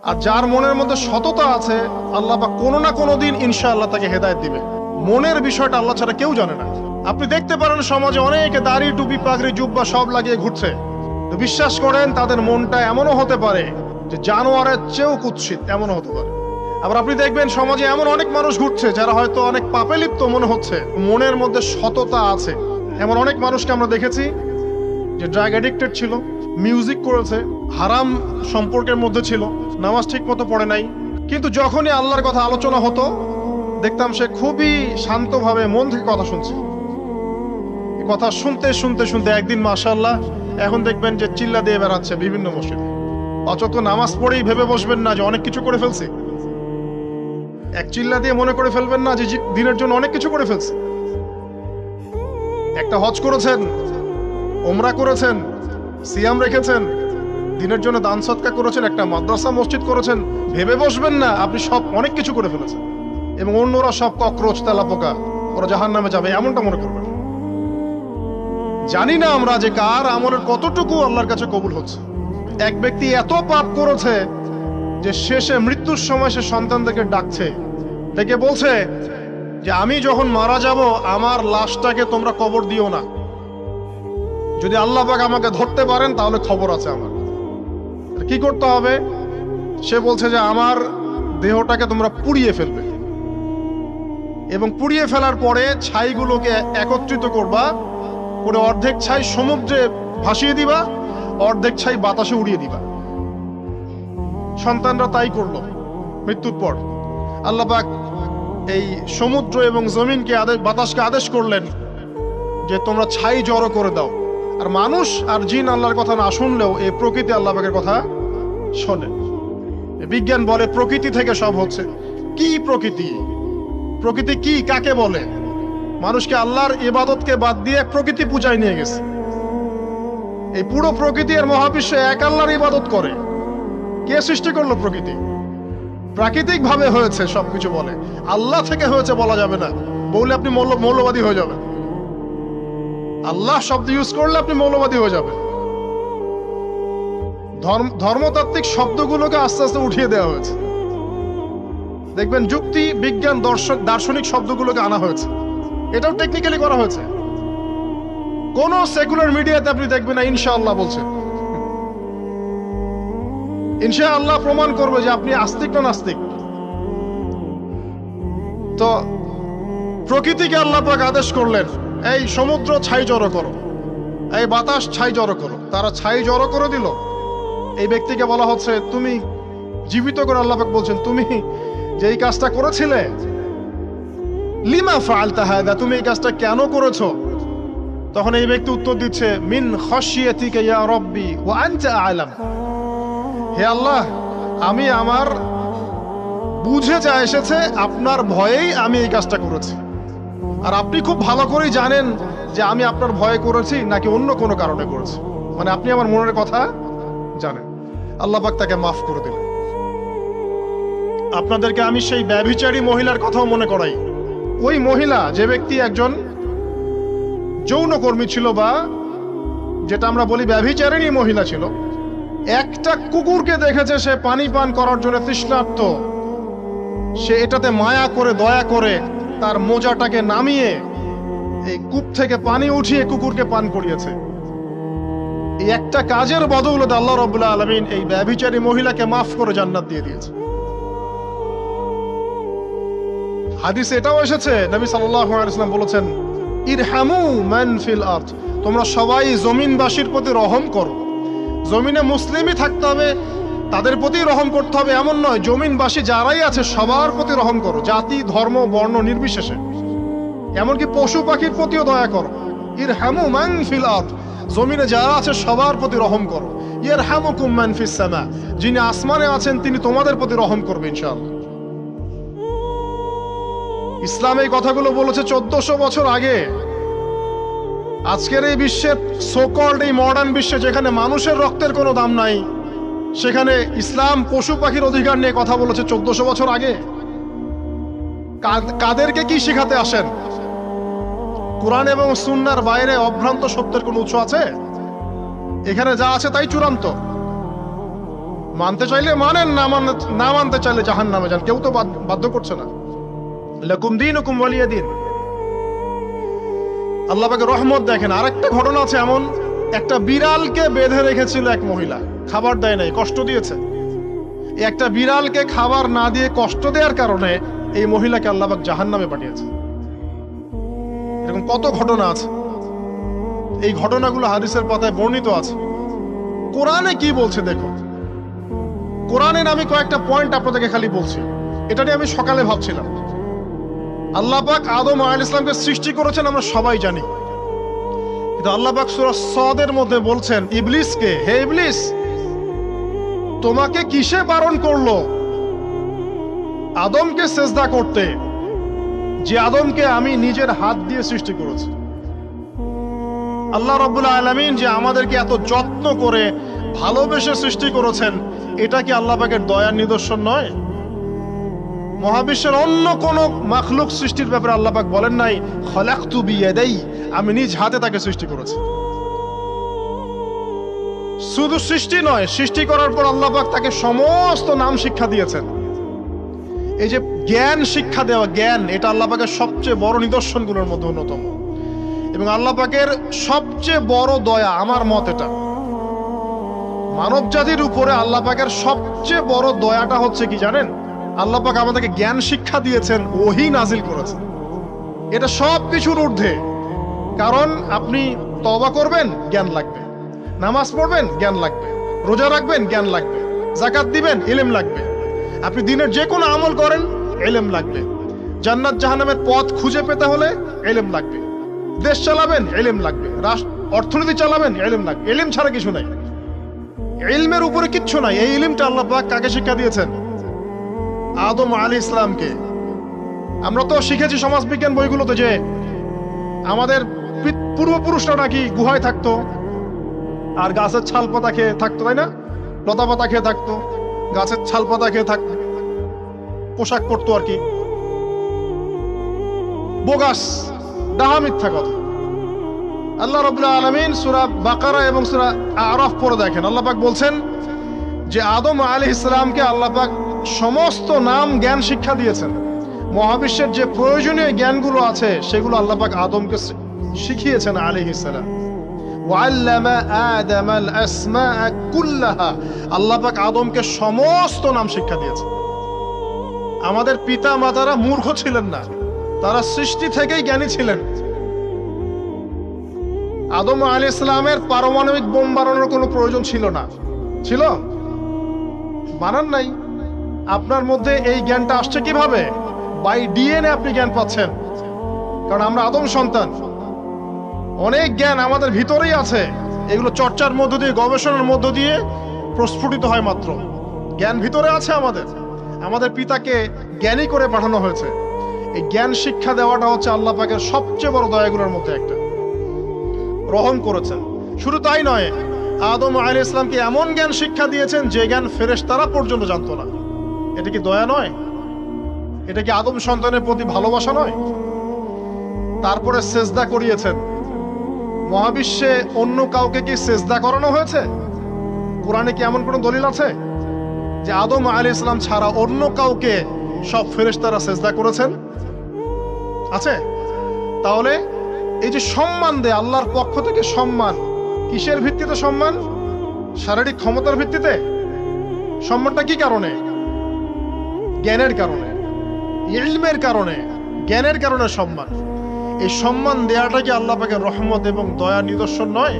আর যার মনের মধ্যে সততা আছে, আল্লাহ পাক কোনো না কোনো দিন ইনশাআল্লাহ তাকে হেদায়েত দিবে। মনের বিষয়টা আল্লাহ ছাড়া কেউ জানে না। আপনি দেখতে পারেন সমাজে অনেকে দাড়ি, টুপি, পাগড়ি, জুব্বা সব লাগিয়ে ঘুরছে, তো বিশ্বাস করেন তাদের মনটা এমনও হতে পারে যে জানোয়ারের চেয়েও কুৎসিত, এমনও হতে পারে। আবার আপনি দেখবেন সমাজে এমন অনেক মানুষ ঘুরছে যারা হয়তো অনেক পাপে লিপ্ত মনে হচ্ছে, মনের মধ্যে সততা আছে। এমন অনেক মানুষকে আমরা দেখেছি যে ড্রাগ অ্যাডিক্টেড ছিল, মিউজিক করেছে, হারাম সম্পর্কের মধ্যে ছিল, নামাজ ঠিক মতো পড়ে নাই, কিন্তু যখনই আল্লাহর কথা আলোচনা হতো দেখতাম সে খুবই শান্তভাবে মন থেকে কথা শুনছে। কথা শুনতে শুনতে শুনতে একদিন মাশাআল্লাহ এখন দেখবেন যে চিল্লা দিয়ে বেড়াচ্ছে বিভিন্ন মসজিদে। অচত নামাজ পড়েই ভেবে বসবেন না যে অনেক কিছু করে ফেলছে। এক চিল্লা দিয়ে মনে করে ফেলবেন না যে দিনের জন্য অনেক কিছু করে ফেলছে। একটা হজ করেছেন, ওমরা করেছেন, সিয়াম রেখেছেন, দিনের জন্য দান সদকা করেছেন, একটা মাদ্রাসা মসজিদ করেছেন, ভেবে বসবেন না আপনি সব অনেক কিছু করে ফেলেছেন এবং অন্যরা সব ককরোচ, তেলাপোকা, ওরা জাহান্নামে যাবে এমনটা মনে করবেন। জানি না আমরা যে কার আমলের কতটুকু আল্লাহর কাছে কবুল হচ্ছে। এক ব্যক্তি এত পাপ করেছে যে শেষে মৃত্যুর সময় সে সন্তানদেরকে ডাকছে, ডেকে বলছে যে আমি যখন মারা যাব আমার লাশটাকে তোমরা কবর দিও না, যদি আল্লাহ পাক আমাকে ধরতে পারেন তাহলে খবর আছে আমার। কি করতে হবে? সে বলছে যে আমার দেহটাকে তোমরা পুড়িয়ে ফেলবে এবং পুড়িয়ে ফেলার পরে ছাইগুলোকে একত্রিত করবা, করে অর্ধেক ছাই সমুদ্রে ভাসিয়ে দিবা, অর্ধেক ছাই বাতাসে উড়িয়ে দিবা। সন্তানরা তাই করলো। মৃত্যুর পর আল্লাহ পাক এই সমুদ্র এবং জমিনকে বাতাসকে আদেশ করলেন যে তোমরা ছাই জড়ো করে দাও। আর মানুষ আর জিন আল্লাহর কথা না শুনলেও এই প্রকৃতি আল্লাহ পাকের কথা শোনে। বিজ্ঞান বলে প্রকৃতি থেকে সব হচ্ছে। কি প্রকৃতি? প্রকৃতি কি, কাকে বলে? মানুষকে আল্লাহর ইবাদতকে বাদ দিয়ে প্রকৃতি পূজায় নিয়ে গেছে। এই পুরো প্রকৃতি আর মহাবিশ্বে এক আল্লাহর ইবাদত করে। কে সৃষ্টি করলো প্রকৃতি? প্রাকৃতিক ভাবে হয়েছে সবকিছু বলে, আল্লাহ থেকে হয়েছে বলা যাবে না। বললে আপনি মৌলবাদী হয়ে যাবেন। আল্লাহ শব্দ ইউজ করলে আপনি মৌলবাদী হয়ে যাবেন। ধর্মতাত্ত্বিক শব্দগুলোকে আস্তে আস্তে উঠিয়ে দেওয়া হয়েছে। দেখবেন যুক্তি, বিজ্ঞান, দার্শনিক শব্দগুলোকে আনা হয়েছে। এটাও টেকনিক্যালি করা হয়েছে। কোন সেকুলার মিডিয়াতে আপনি দেখবেন না ইনশাআল্লাহ বলছে। ইনশাআল্লাহ প্রমাণ করবে যে আপনি আস্তিক না নাস্তিক। তো প্রকৃতিকে আল্লাহ পাক আদেশ করলেন এই সমুদ্র ছাই জড়ো করো, এই বাতাস ছাই জড়ো করো। তারা ছাই জড়ো করে দিল। এই ব্যক্তিকে বলা হচ্ছে তুমি জীবিত করে আল্লাহ পাক বলছেন তুমি যে এই কাজটা করেছিলে, লিমা ফাআলতা হাদা, তুমি এই কাজটা কেন করেছো? তখন এই ব্যক্তি উত্তর দিচ্ছে মিন খাশিয়াতিকা ইয়া রাব্বি ওয়া আনতা আ'লাম। হে আল্লাহ, আমি আমার বুঝে যা এসেছে আপনার ভয়েই আমি এই কাজটা করেছি, আর আপনি খুব ভালো করেই জানেন যে আমি আপনার ভয়ে করেছি নাকি অন্য কোনো কারণে করেছি। মানে আপনি আমার মনের কথা জানেন। আল্লাহ পাক তাকে মাফ করে দিলেন। আপনাদেরকে আমি সেই ব্যভিচারী মহিলার কথাও মনে করাই। ওই মহিলা, যে ব্যক্তি একজন যৌনকর্মী ছিল, বা যেটা আমরা বলি ব্যভিচারিণী মহিলা ছিল, একটা কুকুরকে দেখেছে সে পানি পান করার জন্য তৃষ্ণার্ত, সে এটাতে মায়া করে দয়া করে তার মোজাটাকে নামিয়ে এই কূপ থেকে পানি উঠিয়ে কুকুরকে পান করিয়েছে। এই একটা কাজের বদৌলতে আল্লাহ রাব্বুল আলামিন এই ব্যভিচারী মহিলাকে মাফ করে জান্নাত দিয়ে দিয়েছে। হাদিসে এটাও এসেছে, নবী সাল্লাল্লাহু আলাইহি ওয়াসাল্লাম বলেছেন ইরহামু মান ফিল আরদ, তোমরা সবাই জমিনবাসীর প্রতি রহম করো। জমিনে মুসলিমই থাকতে হবে, তাদের প্রতি রহম করতে হবে এমন নয়, জমিনবাসী যারাই আছে সবার প্রতি রহম করো, জাতি, ধর্ম, বর্ণ নির্বিশেষে। এমনকি পশু পাখির প্রতিও দয়া করো। ইরহামু মান ফিল আরদ, জমিনে যারা আছে সবার প্রতি রহম করো। ইয়ারহামুকুম মান ফিস সামা, যিনি আসমানে আছেন তিনি তোমাদের প্রতি রহম করবে ইনশাআল্লাহ। ইসলাম এই কথাগুলো বলেছে 1400 বছর আগে। আজকের এই বিশ্বের সোকল্ড এই মডার্ন বিশ্বে যেখানে মানুষের রক্তের কোনো দাম নাই, সেখানে ইসলাম পশু পাখির অধিকার নিয়ে কথা বলেছে 1400 বছর আগে। কাদেরকে কি শেখাতে আসেন? কোরআন এবং সুন্নাহর বাইরে অভ্রান্ত সত্যের কোনো উৎস আছে? এখানে যা আছে তাই চূড়ান্ত। মানতে চাইলে মানেন, না মানতে চাইলে জাহান্নামে যান, কেউ তো বাধ্য করছে না। লাকুম দীনুকুম ওয়ালিয়া দিন। আল্লাহ পাকের রহমত দেখেন। আরেকটা ঘটনা আছে এমন, একটা বিড়ালকে বেঁধে রেখেছিল এক মহিলা, খাবার দেয় নাই, কষ্ট দিয়েছে। একটা বিড়ালকে খাবার না দিয়ে কষ্ট দেওয়ার কারণে এই মহিলাকে আল্লাহ পাক জাহান্নামে পাঠিয়েছে। এরকম কত ঘটনা আছে, এই ঘটনাগুলো হাদিসের পাতায় বর্ণিত আছে। কোরআনে কি বলছে দেখো, কোরআনের আমি কয়েকটা পয়েন্ট আপনাদেরকে খালি বলছি, এটা নিয়ে আমি সকালে ভাবছিলাম। আল্লাহ পাক আদম আলাইহিস সালামকে সৃষ্টি করেছেন আমরা সবাই জানি, কিন্তু আল্লাহ পাক সূরা সাদের মধ্যে বলছেন ইবলিসকে, হে ইবলিস তোমাকে কিসে বারণ করলো আদমকে সেজদা করতে, যে আদমকে আমি নিজের হাত দিয়ে সৃষ্টি করেছি। আল্লাহ রাব্বুল আলামিন যে আমাদেরকে এত যত্ন করে ভালোবেসে সৃষ্টি করেছেন, এটা কি আল্লাহ পাকের দয়ার নিদর্শন নয়? মহাবিশ্বের অন্য কোন মাখলুক সৃষ্টির ব্যাপারে আল্লাহ পাক বলেন নাই খলাকতু বিয়াদাই, আমি নিজ হাতে তাকে সৃষ্টি করেছি। শুধু সৃষ্টি নয়, সৃষ্টি করার পর আল্লাহ পাক তাকে সমস্ত নাম শিক্ষা দিয়েছেন। এই যে জ্ঞান শিক্ষা দেওয়া, জ্ঞান, এটা আল্লাহ পাকের সবচেয়ে বড় নিদর্শনগুলোর মধ্যে অন্যতম। এবং আল্লাহ পাকের সবচেয়ে বড় দয়া, আমার মত এটা, মানব জাতির উপরে আল্লাহ পাকের সবচেয়ে বড় দয়াটা হচ্ছে কি জানেন? আল্লাহ পাক আমাদেরকে জ্ঞান শিক্ষা দিয়েছেন, ওহী নাজিল করেছেন। এটা সব কিছুর ঊর্ধ্বে। কারণ আপনি তওবা করবেন, জ্ঞান লাগবে। নামাজ পড়বেন, জ্ঞান লাগবে। রোজা রাখবেন, জ্ঞান লাগবে। যাকাত দিবেন, ইলম লাগবে। আপনি দিনের যে কোনো আমল করেন, ইলম লাগবে। জান্নাত জাহান্নামের পথ খুঁজে পেতে হলে ইলম লাগবে। দেশ চালাবেন, ইলম লাগবে। অর্থনীতি চালাবেন, ইলম লাগবে। ইলম ছাড়া কিছু নাই, ইলমের উপরে কিচ্ছু নাই। এই ইলমটা আল্লাহ পাক কাকে শিক্ষা দিয়েছেন? আদম আলাইহিস সালামকে। আমরা তো শিখেছি সমাজবিজ্ঞান বইগুলোতে যে আমাদের পূর্বপুরুষরা নাকি গুহায় থাকতো আর গাছের ছাল পাতা খেয়ে থাকতো, তাই না? লতা পাতা খেয়ে থাকতো, গাছের ছাল পাতা খেয়ে থাকতো, পোশাক পরতো আর কি। বোগাস, ডাহা, মিথ্যা কথা। আল্লাহ রাব্বুল আলামিন সূরা বাকারা এবং সূরা আরাফ পড়ে দেখেন, আল্লাহ পাক বলছেন যে আদম আলাইহিস সালামকে আল্লাহ পাক সমস্ত নাম জ্ঞান শিক্ষা দিয়েছেন। মহাবিশ্বের যে প্রয়োজনীয় জ্ঞানগুলো আছে সেগুলো আল্লাহ পাক আদমকে শিখিয়েছেন আলাইহিস সালাম। ওয়াল্লামা আদামাল আসমাআ কুল্লাহা, আল্লাহ পাক আদমকে সমস্ত নাম শিক্ষা দিয়েছেন। আমাদের পিতা মাতারা মূর্খ ছিলেন না, তারা সৃষ্টি থেকেই জ্ঞানী ছিলেন। আদম আলাইহিস সালামের পারমাণবিক বোম বানানোর কোনো প্রয়োজন ছিল না। ছিল? বানান নাই। আপনার মধ্যে এই জ্ঞানটা আসছে কিভাবে? বাই ডিএনএ আপনি জ্ঞান পাচ্ছেন, কারণ আমরা আদম সন্তান। অনেক জ্ঞান আমাদের ভিতরেই আছে, এগুলো চর্চার মধ্য দিয়ে, গবেষণার মধ্য দিয়ে প্রস্ফুটিত হয় মাত্র। জ্ঞান ভিতরে আছে আমাদের। আমাদের পিতাকে জ্ঞানী করে পাঠানো হয়েছে। এই জ্ঞান শিক্ষা দেওয়াটা হচ্ছে আল্লাহ পাকের সবচেয়ে বড় দয়াগুলোর মধ্যে একটা। রহম করেছেন। শুধু তাই নয়, আদম আলাইহিস সালামকে এমন জ্ঞান শিক্ষা দিয়েছেন যে জ্ঞান ফেরেশতারা পর্যন্ত জানতো না। এটা কি দয়া নয়? এটা কি আদম সন্তানের প্রতি ভালোবাসা নয়? তারপরে সেজদা করিয়েছেন। মহাবিশ্বে অন্য কাউকে কি সেজদা করানো হয়েছে? কোরআনে কি এমন কোন দলিল আছে যে আদম আলাইহিস সালাম ছাড়া অন্য কাউকে সব ফেরেশতারা সেজদা করেছেন? আছে? তাহলে এই যে সম্মান দেয় আল্লাহর পক্ষ থেকে, সম্মান কিসের ভিত্তিতে? সম্মান শারীরিক ক্ষমতার ভিত্তিতে? সম্মানটা কি কারণে? জ্ঞানের কারণে, ইলমের কারণে, জ্ঞানের কারণে সম্মান। এই সম্মান দেয়াটা কি আল্লাহ পাকের রহমত এবং দয়া নিদর্শন নয়?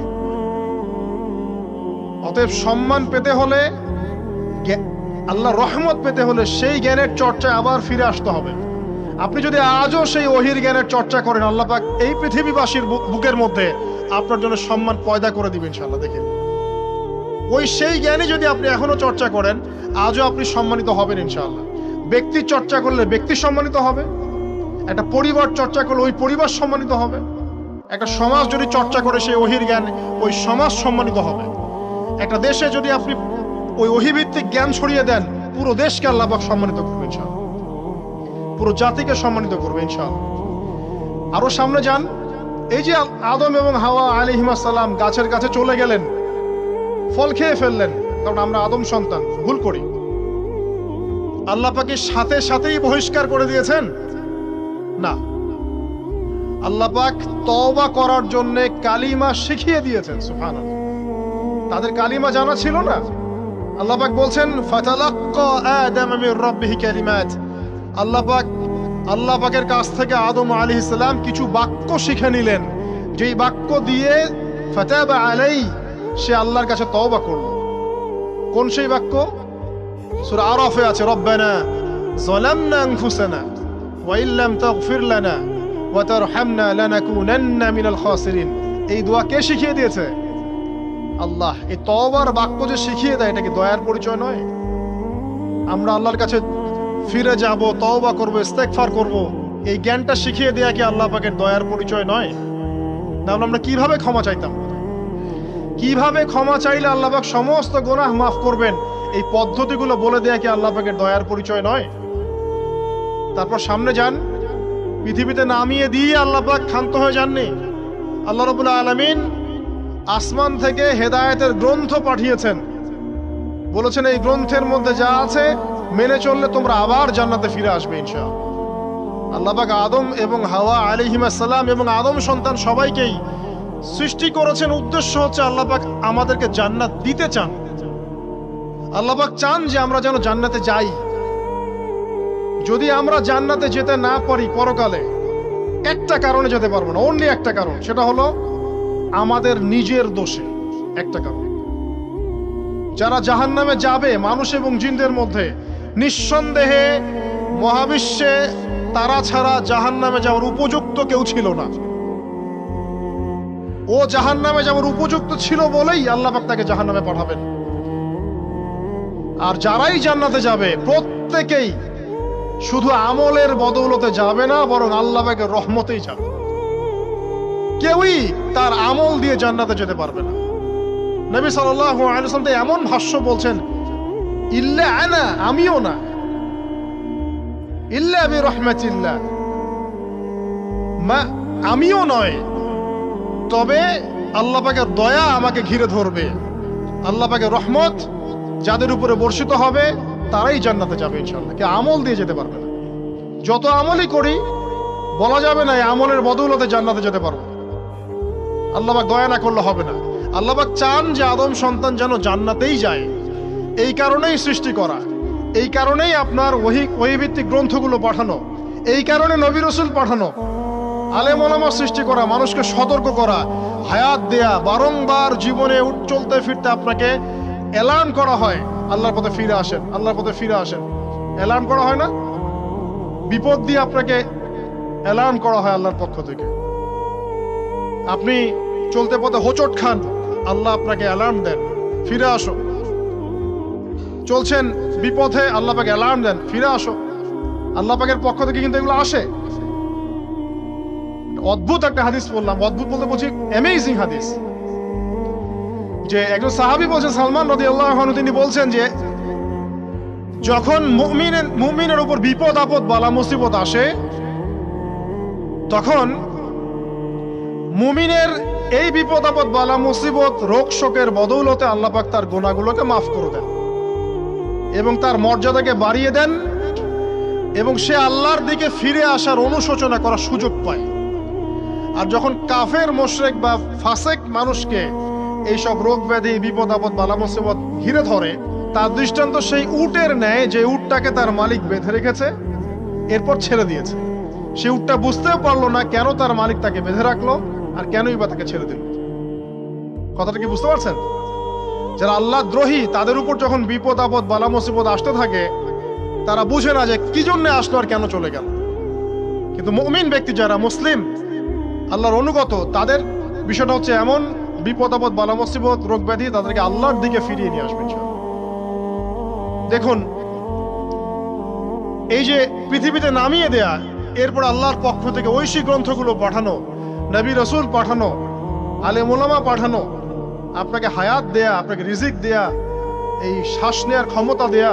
অতএব সম্মান পেতে হলে, আল্লাহর রহমত পেতে হলে সেই জ্ঞানের চর্চায় আবার ফিরে আসতে হবে। আপনি যদি আজও সেই ওহির জ্ঞানের চর্চা করেন, আল্লাহ পাক এই পৃথিবীবাসীর বুকের মধ্যে আপনার জন্য সম্মান পয়দা করে দিবেন ইনশাআল্লাহ। দেখেন, ওই সেই জ্ঞানী যদি আপনি এখনো চর্চা করেন, আজও আপনি সম্মানিত হবেন ইনশাআল্লাহ। ব্যক্তি চর্চা করলে ব্যক্তি সম্মানিত হবে, একটা পরিবার চর্চা করলে ওই পরিবার সম্মানিত হবে, একটা সমাজ যদি চর্চা করে সেই ওহির জ্ঞান, ওই সমাজ সম্মানিত হবে। একটা দেশে যদি আপনি ওই ওহিভিত্তিক জ্ঞান ছড়িয়ে দেন, পুরো দেশকে আল্লাহ পাক সম্মানিত করবে ইনশাআল্লাহ, পুরো জাতিকে সম্মানিত করবে ইনশাআল্লাহ। আরো সামনে যান, এই যে আদম এবং হাওয়া আলাইহিস সালাম গাছের কাছে চলে গেলেন, ফল খেয়ে ফেললেন, কারণ আমরা আদম সন্তান, ভুল করি। আল্লাহ পাকের সাথে সাথেই বহিষ্কার করে দিয়েছেন? না, আল্লাহ পাক তওবা করার জন্য কালিমা শিখিয়ে দিয়েছেন। সুবহানাল্লাহ, তাদের কালিমা জানা ছিল না। আল্লাহ পাক বলছেন ফাতালাক্কা আদম মির রাব্বিহি কালিমাত, আল্লাহ পাকের কাছ থেকে আদম আলাইহিস সালাম কিছু বাক্য শিখে নিলেন, যেই বাক্য দিয়ে ফাতাবা আলাইহি, সে আল্লাহর কাছে তওবা করল। কোন সেই বাক্য? সূরা আরাফে আছে, রব্বানা যালামনা আনফুসানা ওয়া ইল্লাম তাগফির লানা ওয়া তারহামনা লানাকুনান্না মিনাল খাসিরিন। এই দোয়া কে শিখিয়ে দিয়েছে? আল্লাহ। এই তওবার বাক্য যে শিখিয়ে দেয়, এটা কি দয়ার পরিচয় নয়? আমরা আল্লাহর কাছে ফিরে যাব, তওবা করব, ইস্তেগফার করব, এই জ্ঞানটা শিখিয়ে দেয়া কি আল্লাহ পাকের দয়ার পরিচয় নয়? তাহলে আমরা কিভাবে ক্ষমা চাইতাম? কিভাবে ক্ষমা চাইলে আল্লাহ পাক সমস্ত গুনাহ মাফ করবেন, এই পদ্ধতিগুলো বলে দেয়া কি আল্লাহ পাকের দয়ার পরিচয় নয়? তারপর সামনে যান, পৃথিবীতে নামিয়ে দিয়ে আল্লাহ পাক ক্ষান্ত হয়ে যাননি। আল্লাহ রাব্বুল আলামিন আসমান থেকে হেদায়েতের গ্রন্থ পাঠিয়েছেন, বলেছেন এই গ্রন্থের মধ্যে যা আছে মেনে চললে তোমরা আবার জান্নাতে ফিরে আসবে ইনশাআল্লাহ। আল্লাহ পাক আদম এবং হাওয়া আলাইহিস সালাম এবং আদম সন্তান সবাইকেই সৃষ্টি করেছেন, উদ্দেশ্য হচ্ছে আল্লাহ পাক আমাদেরকে জান্নাত দিতে চান। আল্লাহ পাক চান যে আমরা যেন জান্নাতে যাই। যদি আমরা জান্নাতে যেতে না পারি পরকালে, একটা কারণে যেতে পারবো না, অনলি একটা কারণ, সেটা হলো আমাদের নিজের দোষে। একটা কারণ। যারা জাহান্নামে যাবে মানুষ এবং জিনদের মধ্যে, নিঃসন্দেহে মহাবিশ্বে তারা ছাড়া জাহান্নামে যাওয়ার উপযুক্ত কেউ ছিল না। ও জাহান্নামে যাওয়ার উপযুক্ত ছিল বলেই আল্লাহ পাক তাকে জাহান্নামে পাঠাবেন। আর যারাই জান্নাতে যাবে প্রত্যেকেই শুধু আমলের বদৌলতে যাবে না, বরং আল্লাহ পাকের রহমতেই যাবে। কেউই তার আমল দিয়ে জান্নাতে যেতে পারবে না। নবী সাল্লাল্লাহু আলাইহি ওয়াসাল্লাম এমন ভাষ্য বলছেন, ইল্লা আনা, আমিও না, ইল্লা বিরহমাতিল্লাহ, আমিও নয়, তবে আল্লাহ পাকের দয়া আমাকে ঘিরে ধরবে। আল্লাহ পাকের রহমত যাদের উপরে বর্ষিত হবে তারাই জান্নাতে যাবে ইনশাআল্লাহ। কে আমল দিয়ে যেতে পারবে না। যত আমলই করি বলা যাবে না এই আমলের বদৌলতে জান্নাতে যেতে পারবো। আল্লাহ পাক দয়া না করলে হবে না। আল্লাহ পাক চান যে আদম সন্তান যেন জান্নাতেই যায়। এই কারণেই সৃষ্টি করা, এই কারণেই আপনার ওহীভিত্তিক গ্রন্থগুলো পাঠানো, এই কারণে নবী রাসূল পাঠানো, আলেম ওলামা সৃষ্টি করা, মানুষকে সতর্ক করা, হায়াত দেয়া, বারংবার জীবনে চলতে ফিরতে আপনাকে অ্যালার্ম করা হয়, আল্লাহর পথে ফিরে আসেন, আল্লাহর পথে ফিরে আসেন। অ্যালার্ম করা হয় না? বিপদ দিয়ে আপনাকে অ্যালার্ম করা হয় আল্লাহর পক্ষ থেকে। আপনি চলতে পথে হোঁচট খান, আল্লাহ আপনাকে অ্যালার্ম দেন, ফিরে আসো। চলছেন বিপথে, আল্লাহ পাক অ্যালার্ম দেন, ফিরে আসো। আল্লাহ পাকের পক্ষ থেকে কিন্তু এগুলো আসে। অদ্ভুত একটা হাদিস বললাম, অদ্ভুত বলতে বলছি অ্যামেজিং হাদিস, যে একজন সাহাবী বলছেন, সালমান রাদিয়াল্লাহু আনহু, তিনি বলছেন যে যখন মুমিনের উপর বিপদ আপদ বালা মুসিবত আসে, তখন মুমিনের এই বিপদ আপদ বালা মুসিবত রোগ শোকের বদৌলতে আল্লাহ পাক তার গুনাহগুলোকে মাফ করে দেন এবং তার মর্যাদাকে বাড়িয়ে দেন, এবং সে আল্লাহর দিকে ফিরে আসার অনুশোচনা করার সুযোগ পায়। আর যখন কাফের মুশরিক বা ফাসেক মানুষকে এইসব রোগ ব্যাধি বিপদ আপদ বালা মুসিবত ঘিরে ধরে, তার দৃষ্টান্ত সেই উটের ন্যায় যে উটটাকে তার মালিক বেঁধে রেখেছে, এরপর ছেড়ে দিয়েছে। সে উটটা বুঝতেও পারলো না কেন তার মালিক তাকে বেঁধে রাখলো আর কেনই বা তাকে ছেড়ে দিল। কথাটা কি বুঝতে পারছেন? যারা আল্লাহ দ্রোহী, তাদের উপর যখন বিপদ আপদ বালা মুসিবত আসতে থাকে, তারা বুঝে না যে কি জন্য আসলো আর কেন চলে গেল। কিন্তু মুমিন ব্যক্তি যারা মুসলিম, আল্লাহর অনুগত, তাদের বিষয়টা হচ্ছে এমন বিপদ আপদ বালা মুসিবত রোগ ব্যাধি তাদেরকে আল্লাহর দিকে ফিরিয়ে নিয়ে আসবে। দেখুন, এই যে পৃথিবীতে নামিয়ে দেয়া, এরপর আল্লাহর পক্ষ থেকে ঐশী গ্রন্থগুলো পাঠানো, নবী রাসূল পাঠানো, আলেম ওলামা পাঠানো, আপনাকে হায়াত দেয়া, আপনাকে রিজিক দেয়া, এই শ্বাস নেয়ার ক্ষমতা দেয়া,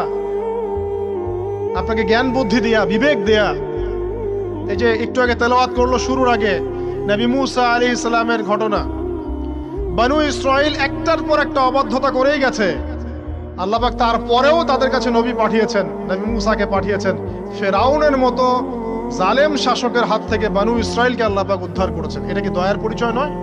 আপনাকে জ্ঞান বুদ্ধি দেয়া, বিবেক দেয়া। এই যে একটু আগে তেলাওয়াত করলো শুরুর আগে নবী মুসা আলাইহিস সালামের ঘটনা। বনু ইসরাইল একটার পর একটা অবাধ্যতা করেই গেছে, আল্লাহ পাক তারপরেও তাদের কাছে নবী পাঠিয়েছেন, নবী মুসাকে পাঠিয়েছেন। ফেরাউনের মতো জালেম শাসকের হাত থেকে বানু ইসরাইলকে আল্লাহ পাক উদ্ধার করেছেন। এটা কি দয়ার পরিচয় নয়?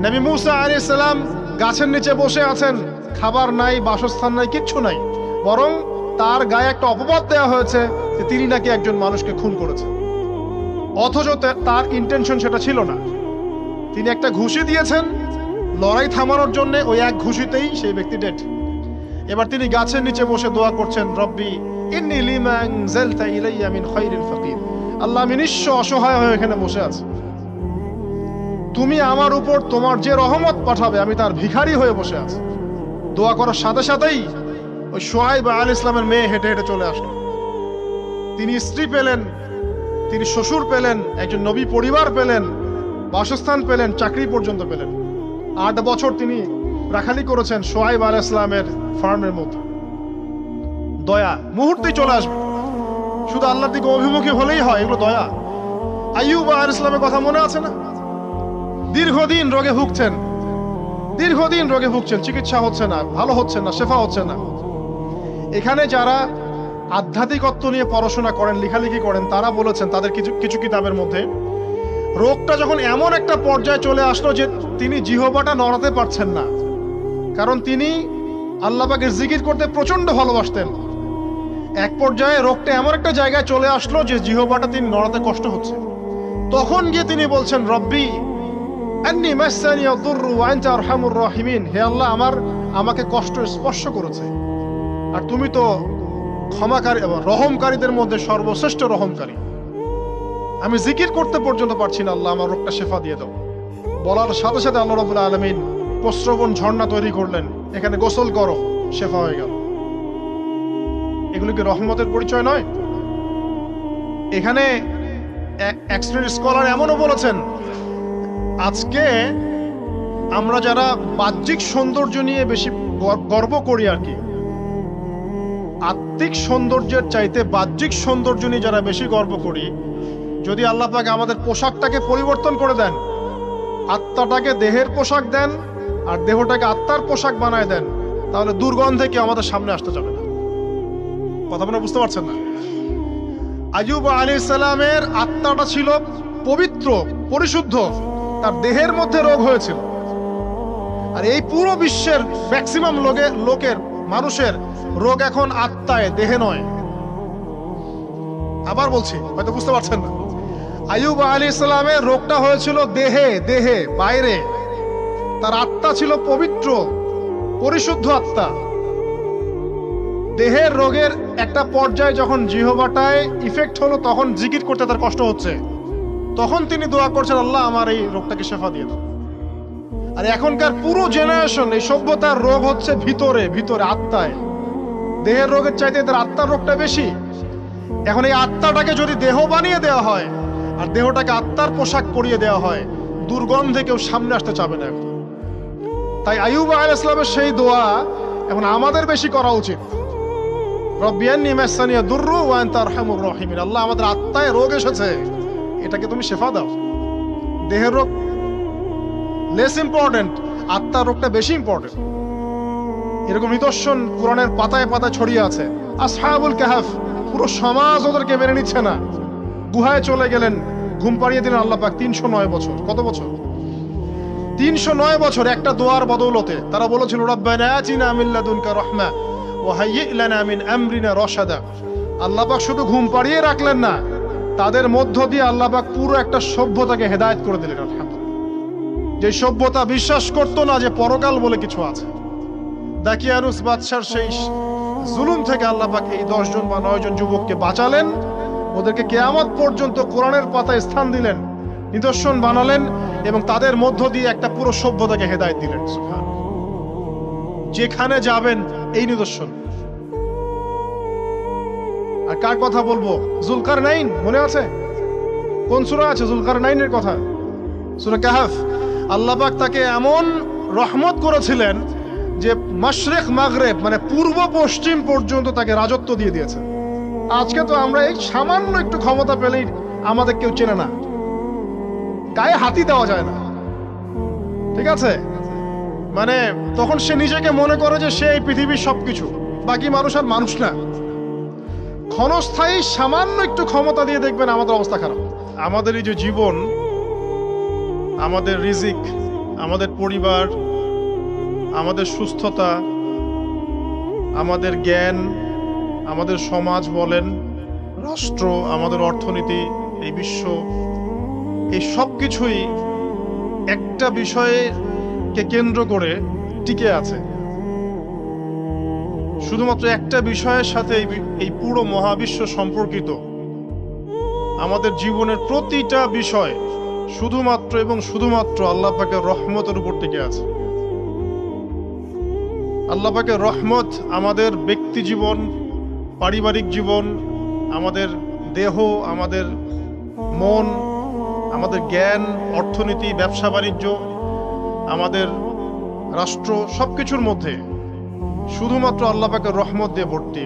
নবী মুসা আলাইহিস সালাম গাছের নিচে বসে আছেন, খাবার নাই, বাসস্থান নাই, কিচ্ছু নাই, বরং তার গায়ে একটা অপবাদ দেওয়া হয়েছে যে তিনি নাকি একজন মানুষকে খুন করেছেন, অথচ তার ইন্টেনশন সেটা ছিল না। তিনি একটা ঘুষি দিয়েছেন লড়াই থামানোর জন্য, ওই এক ঘুষিতেই সেই ব্যক্তি ডেড। এবার তিনি গাছের নিচে বসে দোয়া করছেন, রব্বি ইন্নী লিমা আনজালতা ইলাইয়া মিন খায়রিল ফাকির। আল্লাহ, আমি নিঃস্ব অসহায় হয়ে এখানে বসে আছি, তুমি আমার উপর তোমার যে রহমত পাঠাবে আমি তার ভিখারি হয়ে বসে আছি। দোয়া করার সাথে সাথেই ওই শুআয়ব আলাইহিস সালামের মেয়ে হেঁটে হেঁটে চলে আসলো। তিনি স্ত্রী পেলেন, তিনি শ্বশুর পেলেন, একজন নবী পরিবার পেলেন, বাসস্থান পেলেন, চাকরি পর্যন্ত পেলেন। 8 বছর তিনি রাখালি করেছেন শুআয়ব আলাইহিস সালামের ফার্মের মধ্যে। দয়া মুহূর্তেই চলে আসবে, শুধু আল্লাহর দিকে অভিমুখী হলেই হয়, এগুলো দয়া। আইয়ুব আলাইহিস সালামের কথা মনে আছে না? দীর্ঘদিন রোগে ভুগছেন, দীর্ঘদিন রোগে ভুগছেন, চিকিৎসা হচ্ছে না, ভালো হচ্ছে না, শেফা হচ্ছে না। এখানে যারা আধ্যাত্মিকত্ব নিয়ে পড়াশোনা করেন, লেখালেখি করেন, তারা বলেছেন তাদের কিছু কিছু কিতাবের মধ্যে, রোগটা যখন এমন একটা পর্যায়ে চলে আসলো যে তিনি জিহ্বাটা নড়াতে পারছেন না, কারণ তিনি আল্লাহ পাকের জিকির করতে প্রচন্ড ভালোবাসতেন। এক পর্যায়ে রোগটা এমন একটা জায়গায় চলে আসলো যে জিহ্বাটা তিনি নড়াতে কষ্ট হচ্ছে। তখন গিয়ে তিনি বলছেন, রব্বি আন্নী মাসসানি আদ-দুররু ওয়া আনতা আরহামুর রাহিমিন। হে আল্লাহ, আমাকে কষ্ট স্পর্শ করেছে, আর তুমি তো ক্ষমাকারী এবং রহমকারীদের মধ্যে সর্বশ্রেষ্ঠ রহমকারী। আমি জিকির করতে পর্যন্ত পারছি না, আল্লাহ আমার রোগটা শেফা দিয়ে দাও। বলার সাথে সাথে আল্লাহ রাব্বুল আলামিন প্রস্রবণ ঝর্ণা তৈরি করলেন, এখানে গোসল করো, শেফা হয়ে গেল। এগুলো কি রহমতের পরিচয় নয়? এখানে এক শ্রেণীর স্কলার এমনও বলেছেন, আজকে আমরা যারা বাহ্যিক সৌন্দর্য নিয়ে বেশি গর্ব করি আর কি, আত্মিক সৌন্দর্যের চাইতে বাহ্যিক সৌন্দর্য নিয়ে যারা বেশি গর্ব করি, যদি আল্লাহ পাক আমাদের পোশাকটাকে পরিবর্তন করে দেন, আত্মাটাকে দেহের পোশাক দেন আর দেহটাকে আত্মার পোশাক বানায় দেন, তাহলে দুর্গন্ধে কেউ আমাদের সামনে আসতে যাবে না। কথা আপনারা বুঝতে পারছেন না? আইয়ুব আলাইহিস সালামের আত্মাটা ছিল পবিত্র, পরিশুদ্ধ, তার দেহের মধ্যে রোগ হয়েছিল। আর এই পুরো বিশ্বের ম্যাক্সিমাম লোকের মানুষের রোগ এখন আত্মায়, দেহে নয়। আবার বলছি, হয়তো বুঝতে পারছেন না। আইয়ুব আলাইহিস সালামের রোগটা হয়েছিল দেহে, বাইরে। তার আত্মা ছিল পবিত্র, পরিশুদ্ধ আত্মা। দেহের রোগের একটা পর্যায়ে যখন জিহ্বাটায় ইফেক্ট হলো, তখন জিকির করতে তার কষ্ট হচ্ছে, তখন তিনি দোয়া করছেন, আল্লাহ আমার এই রোগটাকে শেফা দিয়ে দাও। আর এখনকার পুরো জেনারেশন, এই সভ্যতার রোগ হচ্ছে ভিতরে, আত্মায়। দেহের রোগের চাইতে তার আত্মার রোগটা বেশি। এখন এই আত্মাটাকে যদি দেহ বানিয়ে দেওয়া হয় আর দেহটাকে আত্মার পোশাক পরিয়ে দেওয়া হয়, দুর্গন্ধে কেউ সামনে আসতে চাবে না। তাই আইয়ুব আলাইহিস সালামের সেই দোয়া এখন আমাদের বেশি করা উচিত। রব্বি আন্নী মাসসানি আদ-দুররু ওয়া আনতা আরহামুর রাহিমিন। আল্লাহ, আমাদের আত্মায় রোগ এসেছে, এটাকে তুমি শেফা দাও। দেহের রোগ লেস ইম্পর্টেন্ট, আত্মার রোগটা বেশি ইম্পর্টেন্ট। এরকম নিদর্শন কোরআনের পাতায় পাতায় ছড়িয়ে আছে। আসহাবুল কাহফ, পুরো সমাজ ওদেরকে মেনে নিচ্ছে না, গুহায় চলে গেলেন, ঘুম পাড়িয়ে দিলেন আল্লাহ পাক। 309 বছর। কত বছর? 309 বছর একটা দোয়ার বদৌলতে। তারা বলেছিল, রব্বানা আতিনা মিন লাদুনকা রাহমা ওয়া হাইয়্যি লানা মিন আমরিনা রাশাদা। আল্লাহ পাক শুধু ঘুম পাড়িয়ে রাখলেন না, তাদের মধ্য দিয়ে আল্লাহ পাক পুরো একটা সভ্যতাকে হেদায়েত করে দিলেন। আলহামদুলিল্লাহ। যে সভ্যতা বিশ্বাস করত না যে পরকাল বলে কিছু আছে, দাকিয়ানুস বাদশার সেই জুলুম থেকে আল্লাহ পাক এই 10 জন বা 9 জন যুবককে বাঁচালেন, ওদেরকে কিয়ামত পর্যন্ত কোরআনের পাতায় স্থান দিলেন, নিদর্শন বানালেন, এবং তাদের মধ্য দিয়ে একটা পুরো সভ্যতাকে হেদায়েত দিলেন। সুবহানাল্লাহ। যেখানে যাবেন এই নিদর্শন। আর কার কথা বলবো? যুলকারনাইন, মনে আছে? কোন সূরা আছে যুলকারনাইনের কথা? সূরা কাহফ। আল্লাহ পাক তাকে এমন রহমত করেছিলেন যে মাশরিক মাগরিব, মানে পূর্ব পশ্চিম পর্যন্ত তাকে রাজত্ব দিয়ে দিয়েছে। আজকে তো আমরা এই সামান্য একটু ক্ষমতা পেলেই আমাদের কেউ চেনে না, গায়ে হাতি দেওয়া যায় না। ঠিক আছে? মানে তখন সে নিজেকে মনে করে যে সে এই পৃথিবীর সবকিছু, বাকি মানুষ আর মানুষ না। ক্ষণস্থায়ী সামান্য একটু ক্ষমতা দিয়ে দেখবেন আমাদের অবস্থা খারাপ। আমাদের এই যে জীবন, আমাদের রিজিক, আমাদের পরিবার, আমাদের সুস্থতা, আমাদের জ্ঞান, আমাদের সমাজ বলেন, রাষ্ট্র, আমাদের অর্থনীতি, এই বিশ্ব, এই সব কিছুই একটা বিষয়কে কেন্দ্র করে টিকে আছে। শুধুমাত্র একটা বিষয়ের সাথে এই পুরো মহাবিশ্ব সম্পর্কিত। আমাদের জীবনের প্রতিটা বিষয় শুধুমাত্র এবং শুধুমাত্র আল্লাহ পাকের রহমতের উপর টিকে আছে। আল্লাহ পাকের রহমত আমাদের ব্যক্তি জীবন, পারিবারিক জীবন, আমাদের দেহ, আমাদের মন, আমাদের জ্ঞান, অর্থনীতি, ব্যবসা বাণিজ্য, আমাদের রাষ্ট্র, সবকিছুর মধ্যে শুধুমাত্র আল্লাহ পাকের রহমত দিয়ে ভর্তি।